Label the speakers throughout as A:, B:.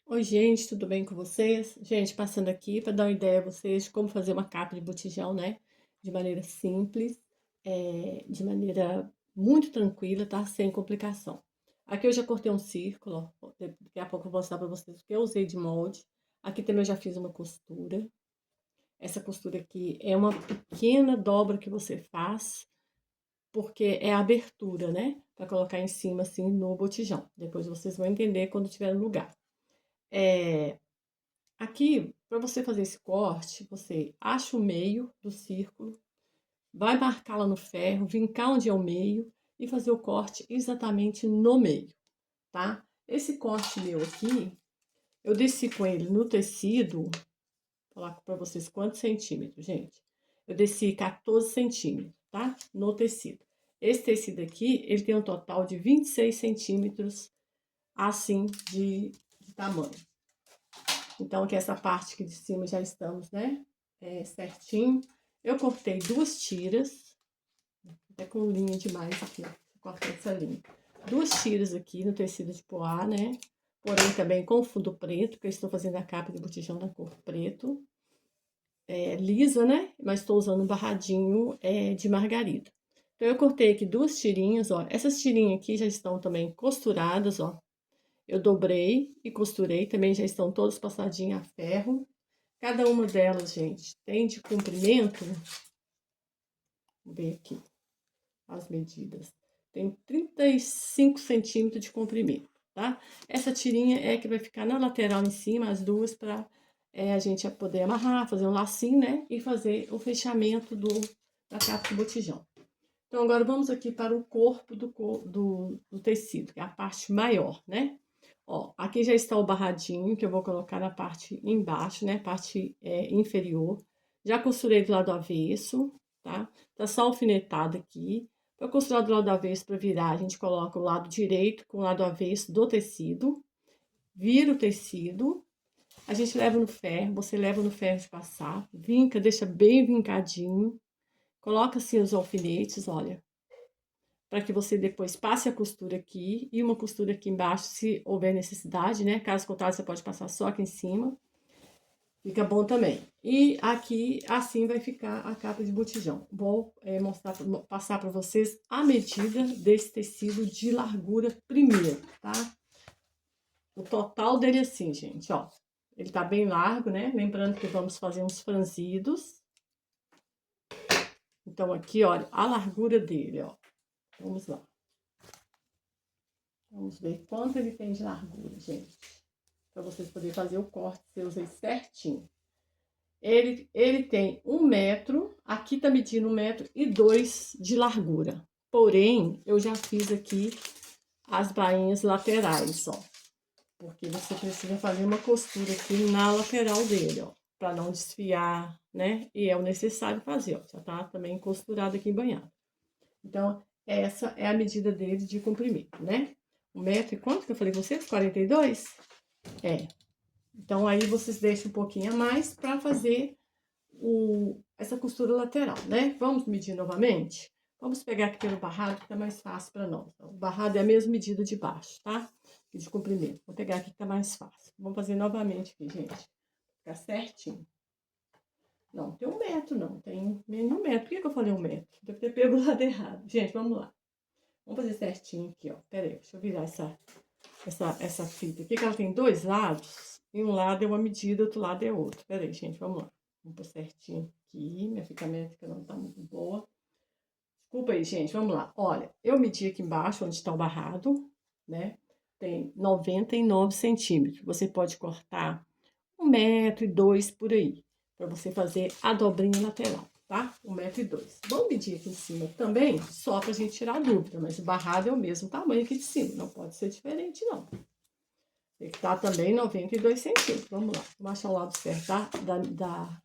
A: Oi, gente, tudo bem com vocês? Gente, passando aqui para dar uma ideia a vocês de como fazer uma capa de botijão, né? De maneira simples, de maneira muito tranquila, tá? Sem complicação. Aqui eu já cortei um círculo, ó. Daqui a pouco eu vou mostrar para vocês o que eu usei de molde. Aqui também eu já fiz uma costura. Essa costura aqui é uma pequena dobra que você faz, porque é a abertura, né? Para colocar em cima, assim, no botijão. Depois vocês vão entender quando tiver no lugar. É, Aqui, para você fazer esse corte, você acha o meio do círculo, vai marcar lá no ferro, vincar onde é o meio e fazer o corte exatamente no meio, tá? Esse corte meu aqui, eu desci com ele no tecido, vou falar para vocês quantos centímetros, gente. Eu desci 14 centímetros, tá? No tecido. Esse tecido aqui, ele tem um total de 26 centímetros, assim, de tamanho. Então, aqui essa parte aqui de cima já estamos, né? Certinho. Eu cortei duas tiras, até com linha demais aqui, ó. Cortei essa linha. Duas tiras aqui no tecido de poá, né? Porém, também com fundo preto, porque eu estou fazendo a capa de botijão da cor preto. Lisa, né? Mas estou usando um barradinho de margarida. Então, eu cortei aqui duas tirinhas, ó. Essas tirinhas aqui já estão também costuradas, ó. Eu dobrei e costurei, também já estão todas passadinhas a ferro. Cada uma delas, gente, tem de comprimento, vou ver aqui as medidas, tem 35 centímetros de comprimento, tá? Essa tirinha é que vai ficar na lateral em cima, as duas, para a gente poder amarrar, fazer um lacinho, né? E fazer o fechamento da capa do botijão. Então, agora vamos aqui para o corpo do tecido, que é a parte maior, né? Ó, aqui já está o barradinho, que eu vou colocar na parte embaixo, né? Parte inferior. Já costurei do lado avesso, tá? Tá só alfinetado aqui. Para costurar do lado avesso, para virar, a gente coloca o lado direito com o lado avesso do tecido. Vira o tecido. A gente leva no ferro, você leva no ferro de passar. Vinca, deixa bem vincadinho. Coloca assim os alfinetes, olha, para que você depois passe a costura aqui e uma costura aqui embaixo, se houver necessidade, né? Caso contrário, você pode passar só aqui em cima. Fica bom também. E aqui, assim vai ficar a capa de botijão. Vou passar para vocês a medida desse tecido de largura primeiro, tá? O total dele assim, gente, ó. Ele tá bem largo, né? Lembrando que vamos fazer uns franzidos. Então, aqui, olha, a largura dele, ó. Vamos lá. Vamos ver quanto ele tem de largura, gente. Para vocês poderem fazer o corte seus aí certinho. Ele tem 1 metro, aqui tá medindo 1,2 m de largura. Porém, eu já fiz aqui as bainhas laterais, ó. Porque você precisa fazer uma costura aqui na lateral dele, ó. Pra não desfiar, né? E é o necessário fazer, ó. Já tá também costurado aqui embanhado. Então, essa é a medida dele de comprimento, né? 1 metro e quanto que eu falei com vocês? 42? É. Então, aí vocês deixam um pouquinho a mais para fazer essa costura lateral, né? Vamos medir novamente? Vamos pegar aqui pelo barrado, que tá mais fácil para nós. Então, o barrado é a mesma medida de baixo, tá? E de comprimento. Vou pegar aqui que tá mais fácil. Vamos fazer novamente aqui, gente. Ficar certinho. Não, tem 1 metro, não. Tem menos de 1 metro. Por que eu falei 1 metro? Deve ter pego o lado errado. Gente, vamos lá. Vamos fazer certinho aqui, ó. Pera aí, deixa eu virar essa fita aqui, que ela tem dois lados. E um lado é uma medida, outro lado é outro. Pera aí, gente, vamos lá. Vamos pôr certinho aqui. Minha fita métrica não tá muito boa. Desculpa aí, gente, vamos lá. Olha, eu medi aqui embaixo, onde está o barrado, né? Tem 99 centímetros. Você pode cortar 1,2 m por aí, para você fazer a dobrinha lateral, tá? 1,2 m. Vamos medir aqui em cima também, só pra gente tirar a dúvida, mas o barrado é o mesmo tamanho aqui de cima, não pode ser diferente, não. Tem que estar também 92 centímetros. Vamos lá, vamos achar o lado certo da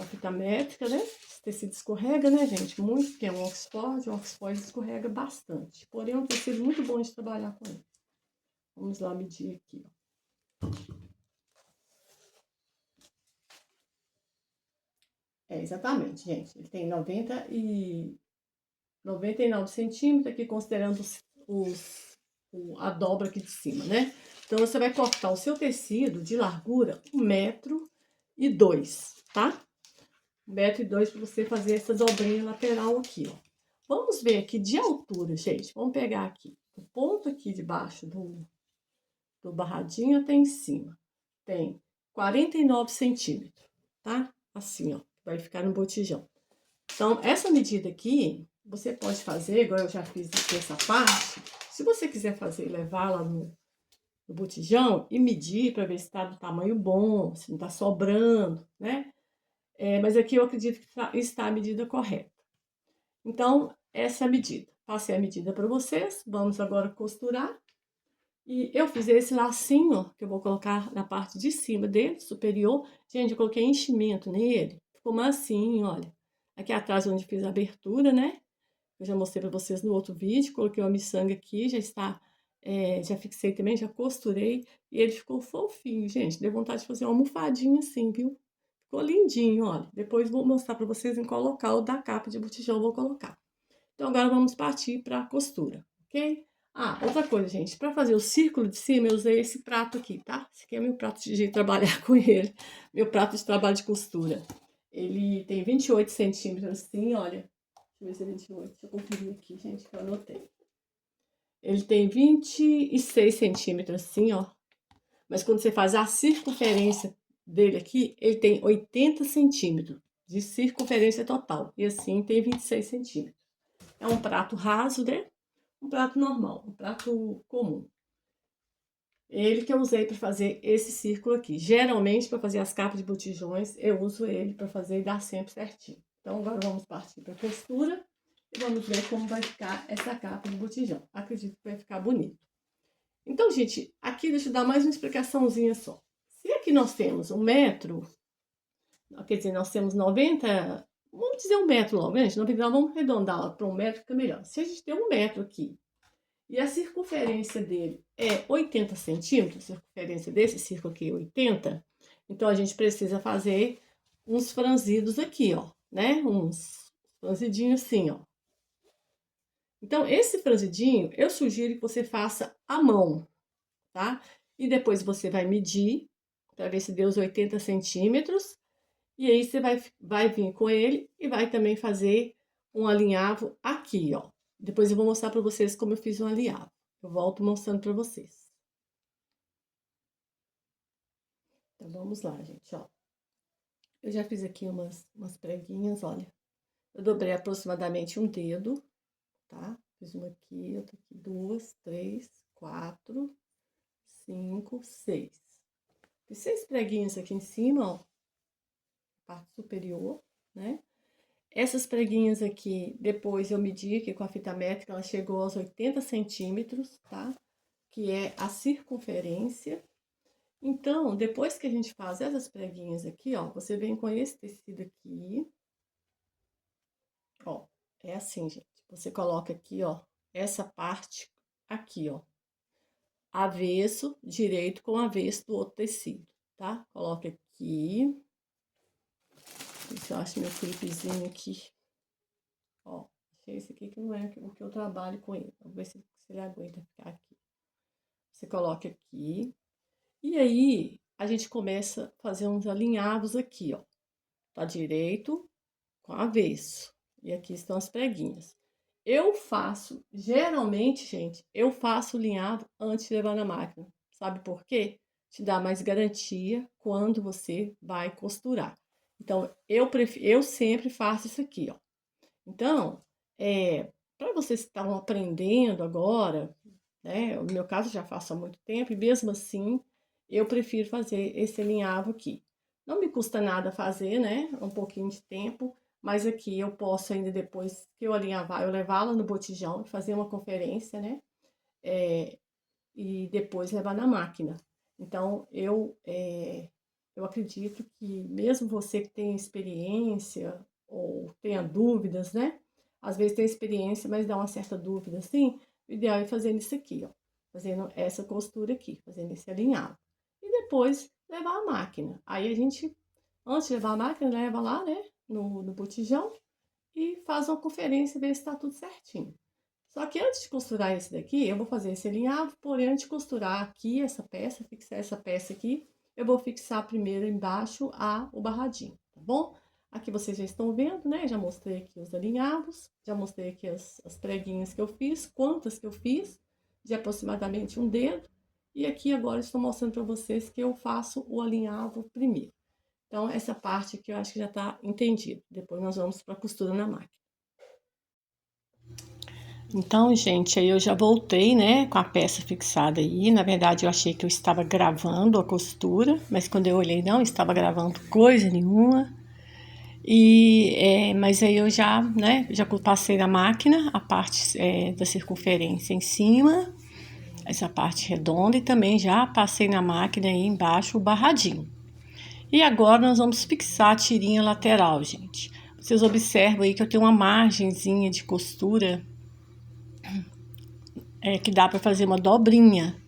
A: fita métrica, né? Esse tecido escorrega, né, gente? Muito, porque é um Oxford escorrega bastante. Porém, é um tecido muito bom de trabalhar com ele. Vamos lá medir aqui, ó. Exatamente, gente. Ele tem 99 centímetros, aqui considerando a dobra aqui de cima, né? Então, você vai cortar o seu tecido de largura 1,2 m, tá? 1,2 m para você fazer essa dobrinha lateral aqui, ó. Vamos ver aqui de altura, gente. Vamos pegar aqui o ponto aqui de baixo do barradinho até em cima. Tem 49 centímetros, tá? Assim, ó, vai ficar no botijão. Então, essa medida aqui, você pode fazer, igual eu já fiz aqui essa parte. Se você quiser fazer, levar lá no botijão e medir para ver se tá do tamanho bom, se não tá sobrando, né? Mas aqui eu acredito que está a medida correta. Então, essa é a medida. Passei a medida para vocês, vamos agora costurar. E eu fiz esse lacinho, que eu vou colocar na parte de cima dele, superior. Gente, eu coloquei enchimento nele, ficou massinho, olha. Aqui atrás onde fiz a abertura, né? Eu já mostrei para vocês no outro vídeo, coloquei uma miçanga aqui, já está, já fixei também, já costurei. E ele ficou fofinho, gente, deu vontade de fazer uma almofadinha assim, viu? Ficou lindinho, olha. Depois vou mostrar para vocês em qual local da capa de botijão eu vou colocar. Então, agora vamos partir para a costura, ok? Ah, outra coisa, gente, para fazer o círculo de cima, eu usei esse prato aqui, tá? Esse aqui é meu prato de trabalhar com ele, meu prato de trabalho de costura. Ele tem 28 centímetros assim, olha. Deixa eu ver se é 28, deixa eu conferir aqui, gente, que eu anotei. Ele tem 26 centímetros assim, ó. Mas quando você faz a circunferência dele aqui, ele tem 80 centímetros de circunferência total. E assim tem 26 centímetros. É um prato raso, né? Um prato normal, um prato comum. Ele que eu usei para fazer esse círculo aqui. Geralmente, para fazer as capas de botijões, eu uso ele para fazer e dar sempre certinho. Então, agora vamos partir para a costura e vamos ver como vai ficar essa capa de botijão. Acredito que vai ficar bonito. Então, gente, aqui deixa eu dar mais uma explicaçãozinha só. Se aqui nós temos 1 m, quer dizer, nós temos 90, vamos dizer 1 m logo, gente, 90, vamos arredondar para 1 m, fica melhor. Se a gente tem 1 m aqui, e a circunferência dele é 80 centímetros, a circunferência desse círculo aqui é 80, então a gente precisa fazer uns franzidos aqui, ó, né? Uns franzidinhos assim, ó. Então, esse franzidinho, eu sugiro que você faça à mão, tá? E depois você vai medir, para ver se deu os 80 centímetros, e aí você vai vir com ele e vai também fazer um alinhavo aqui, ó. Depois eu vou mostrar para vocês como eu fiz um alinhavo. Eu volto mostrando para vocês. Então, vamos lá, gente, ó. Eu já fiz aqui umas preguinhas, olha. Eu dobrei aproximadamente um dedo, tá? Fiz uma aqui, outra aqui, 2, 3, 4, 5, 6. Fiz 6 preguinhas aqui em cima, ó. Parte superior, né? Essas preguinhas aqui, depois eu medi aqui com a fita métrica, ela chegou aos 80 centímetros, tá? Que é a circunferência. Então, depois que a gente faz essas preguinhas aqui, ó, você vem com esse tecido aqui. Ó, é assim, gente. Você coloca aqui, ó, essa parte aqui, ó. Avesso, direito com avesso do outro tecido, tá? Coloca aqui. Deixa eu ver se eu acho meu clipezinho aqui. Ó, achei esse aqui que não é o que eu trabalho com ele. Vamos ver se ele aguenta ficar aqui. Você coloca aqui. E aí, a gente começa a fazer uns alinhavos aqui, ó. Tá direito com avesso. E aqui estão as preguinhas. Eu faço, geralmente, gente, eu faço o alinhavo antes de levar na máquina. Sabe por quê? Te dá mais garantia quando você vai costurar. Então, eu sempre faço isso aqui, ó. Então, para vocês que estão aprendendo agora, né? No meu caso, já faço há muito tempo, e mesmo assim, eu prefiro fazer esse alinhavo aqui. Não me custa nada fazer, né? Um pouquinho de tempo, mas aqui eu posso ainda depois que eu alinhavar, eu levá-la no botijão e fazer uma conferência, né? E depois levar na máquina. Então, eu acredito que mesmo você que tem experiência ou tenha dúvidas, né? Às vezes tem experiência, mas dá uma certa dúvida assim. O ideal é fazendo isso aqui, ó. Fazendo essa costura aqui, fazendo esse alinhavo. E depois levar a máquina. Aí a gente, antes de levar a máquina, leva lá, né? No botijão e faz uma conferência, ver se tá tudo certinho. Só que antes de costurar esse daqui, eu vou fazer esse alinhavo, porém antes de costurar aqui essa peça, fixar essa peça aqui, eu vou fixar primeiro embaixo o barradinho, tá bom? Aqui vocês já estão vendo, né? Já mostrei aqui os alinhavos, já mostrei aqui as preguinhas que eu fiz, quantas que eu fiz, de aproximadamente um dedo. E aqui agora estou mostrando para vocês que eu faço o alinhavo primeiro. Então, essa parte aqui eu acho que já tá entendido. Depois nós vamos para a costura na máquina. Então, gente, aí eu já voltei, né, com a peça fixada aí. Na verdade, eu achei que eu estava gravando a costura, mas quando eu olhei, não estava gravando coisa nenhuma. Mas aí eu já, né, já passei na máquina a parte da circunferência em cima, essa parte redonda, e também já passei na máquina aí embaixo o barradinho. E agora nós vamos fixar a tirinha lateral, gente. Vocês observam aí que eu tenho uma margenzinha de costura que dá para fazer uma dobrinha.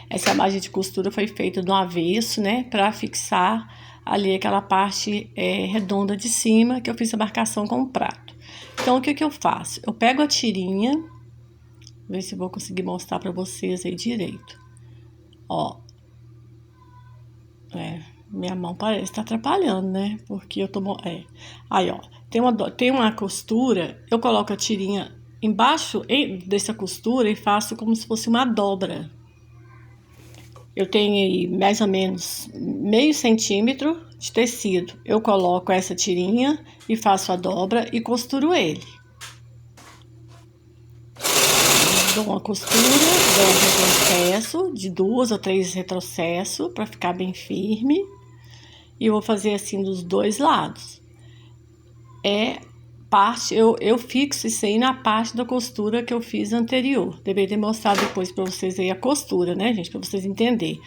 A: Essa margem de costura foi feita do avesso, né, para fixar ali aquela parte redonda de cima, que eu fiz a marcação com o prato. Então, o que que eu faço? Eu pego a tirinha, ver se eu vou conseguir mostrar para vocês aí direito. Ó, minha mão parece estar atrapalhando, né, porque eu tô... Aí, ó, tem uma costura, eu coloco a tirinha embaixo dessa costura e faço como se fosse uma dobra. Eu tenho aí mais ou menos meio centímetro de tecido. Eu coloco essa tirinha e faço a dobra e costuro ele. Dou uma costura, dou um retrocesso, de 2 ou 3 retrocessos para ficar bem firme. E eu vou fazer assim dos dois lados. Eu fixo isso aí na parte da costura que eu fiz anterior. Deveria mostrar depois para vocês aí a costura, né, gente? Para vocês entenderem.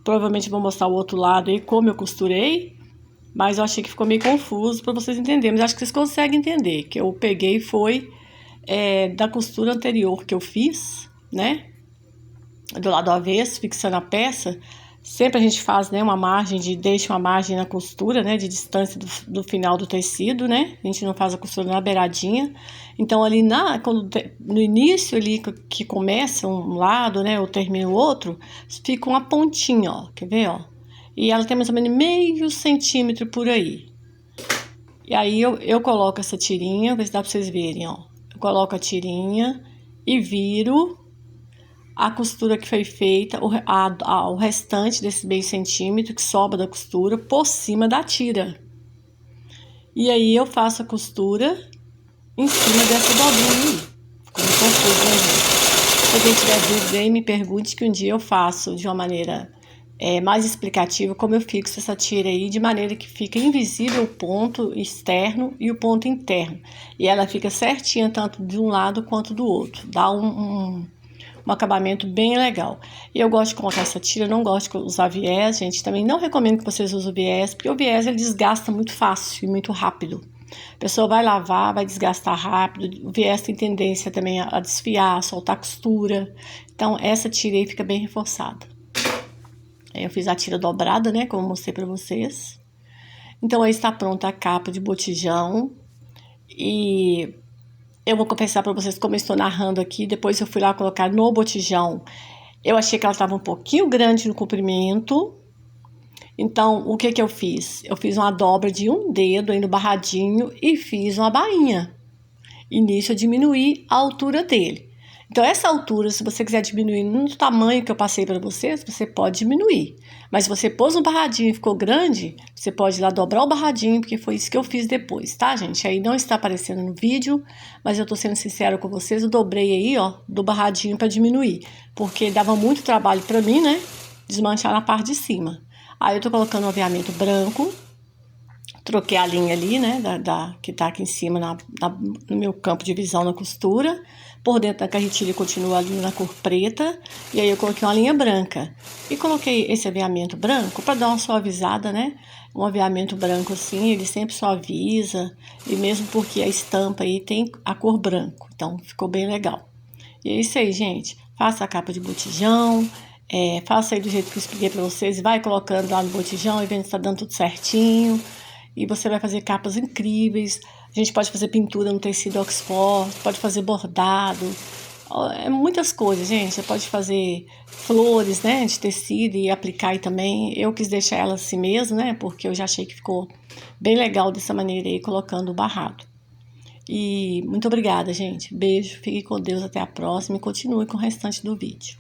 A: Provavelmente vou mostrar o outro lado aí, como eu costurei. Mas eu achei que ficou meio confuso para vocês entenderem. Mas acho que vocês conseguem entender. Que eu peguei foi da costura anterior que eu fiz, né? Do lado avesso, fixando a peça. Sempre a gente faz, né, deixa uma margem na costura, né, de distância do final do tecido, né? A gente não faz a costura na beiradinha. Então, ali no início ali que começa um lado, né, ou termina o outro, fica uma pontinha, ó. Quer ver, ó? E ela tem mais ou menos meio centímetro por aí. E aí eu coloco essa tirinha, ver se dá pra vocês verem, ó. Eu coloco a tirinha e viro a costura que foi feita, o restante desse meio centímetro que sobra da costura por cima da tira. E aí eu faço a costura em cima dessa dobrinha aí. Ficou muito confuso, né, gente? Se alguém tiver dúvida aí, me pergunte que um dia eu faço de uma maneira mais explicativa como eu fixo essa tira aí, de maneira que fica invisível o ponto externo e o ponto interno. E ela fica certinha tanto de um lado quanto do outro. Dá um acabamento bem legal. E eu gosto de colocar essa tira, eu não gosto de usar viés, gente. Também não recomendo que vocês usem o viés, porque o viés ele desgasta muito fácil e muito rápido. A pessoa vai lavar, vai desgastar rápido. O viés tem tendência também a desfiar, a soltar costura. Então, essa tira aí fica bem reforçada. Eu fiz a tira dobrada, né, como eu mostrei pra vocês. Então, aí está pronta a capa de botijão. E eu vou confessar pra vocês como eu estou narrando aqui. Depois eu fui lá colocar no botijão. Eu achei que ela estava um pouquinho grande no comprimento. Então, o que que eu fiz? Eu fiz uma dobra de um dedo aí no barradinho e fiz uma bainha. E nisso eu diminuí a altura dele. Então, essa altura, se você quiser diminuir no tamanho que eu passei para vocês, você pode diminuir. Mas se você pôs um barradinho e ficou grande, você pode ir lá dobrar o barradinho, porque foi isso que eu fiz depois, tá, gente? Aí não está aparecendo no vídeo, mas eu tô sendo sincera com vocês, eu dobrei aí, ó, do barradinho para diminuir. Porque dava muito trabalho para mim, né, desmanchar na parte de cima. Aí eu tô colocando um aviamento branco, troquei a linha ali, né, que tá aqui em cima no meu campo de visão na costura. Por dentro da carretilha continua a linha na cor preta. E aí eu coloquei uma linha branca. E coloquei esse aviamento branco para dar uma suavizada, né? Um aviamento branco assim, ele sempre suaviza. E mesmo porque a estampa aí tem a cor branco. Então ficou bem legal. E é isso aí, gente. Faça a capa de botijão. Faça aí do jeito que eu expliquei para vocês. Vai colocando lá no botijão e vendo se tá dando tudo certinho. E você vai fazer capas incríveis. A gente pode fazer pintura no tecido Oxford, pode fazer bordado. Ó, é muitas coisas, gente. Você pode fazer flores, né, de tecido e aplicar aí também. Eu quis deixar ela assim mesmo, né, porque eu já achei que ficou bem legal dessa maneira aí, colocando o barrado. E muito obrigada, gente. Beijo, fique com Deus, até a próxima e continue com o restante do vídeo.